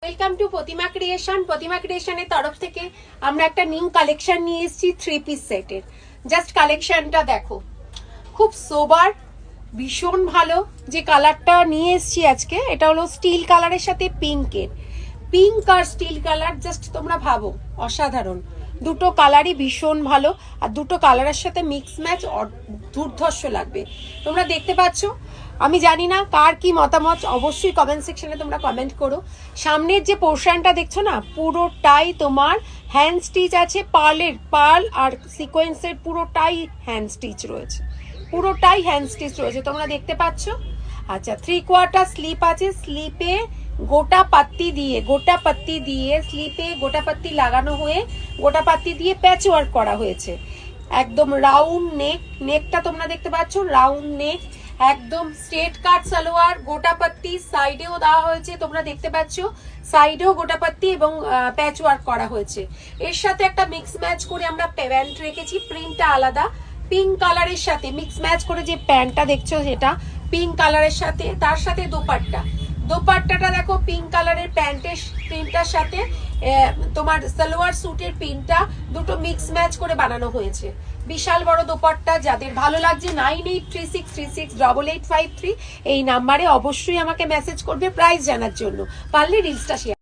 Welcome to Pratima creation. Pratima ক্রিয়েশনের তরফ থেকে আমরা একটা নিউ কালেকশন নিয়ে এসেছি 3 পিস সেটের। জাস্ট কালেকশনটা দেখো, খুব সোবার, ভীষণ ভালো। যে কালারটা নিয়ে এসেছি আজকে, এটা হলো স্টিল কালারের সাথে পিঙ্ক আর স্টিল কালার। জাস্ট তোমরা ভাবো, অসাধারণ। দুটো কালারই ভীষণ ভালো, আর দুটো কালারের সাথে মিক্স ম্যাচ দুর্ধর্ষ লাগবে। তোমরা দেখতে পাচ্ছ, আমি জানি না কার কি মতামত, অবশ্যই কমেন্ট সেকশনে তোমরা কমেন্ট করো। সামনের যে পোর্শনটা দেখছো না, পুরোটাই তোমার হ্যান্ড স্টিচ আছে, পার্ল আর সিকোয়েন্সের পুরোটাই হ্যান্ড স্টিচ রয়েছে, পুরোটাই হ্যান্ড স্টিচ রয়েছে, তোমরা দেখতে পাচ্ছ। আচ্ছা, 3/4 স্লিপ আছে, স্লিপে গোটা পাত্তি দিয়ে স্লিপে গোটা পাত্তি লাগানো হয়ে গোটা পাত্তি দিয়ে প্যাচ ওয়ার্ক করা হয়েছে। একদম রাউন্ড নেকটা তোমরা দেখতে পাচ্ছ, রাউন্ড নেক, একদম স্ট্রেট কাট সালোয়ার, গোটা পাত্তি সাইডেও দেওয়া হয়েছে, তোমরা দেখতে পাচ্ছ সাইডেও গোটা পাত্তি এবং প্যাচ ওয়ার্ক করা হয়েছে। এর সাথে একটা মিক্স ম্যাচ করে আমরা প্যান্ট রেখেছি, প্রিন্টটা আলাদা, পিঙ্ক কালারের সাথে মিক্স ম্যাচ করে যে প্যান্টটা দেখছো সেটা পিঙ্ক কালারের সাথে, তার সাথে দোপাট্টাটা দেখো পিঙ্ক কালারের প্যান্টের প্রিন্টটার সাথে তোমার সালোয়ার স্যুটের প্রিন্টটা দুটো মিক্স ম্যাচ করে বানানো হয়েছে। বিশাল বড় দোপাট্টা। যাদের ভালো লাগছে 9836368853 এই নাম্বারে অবশ্যই আমাকে মেসেজ করবে প্রাইস জানার জন্য, পারলে রিলসটা শেয়ার।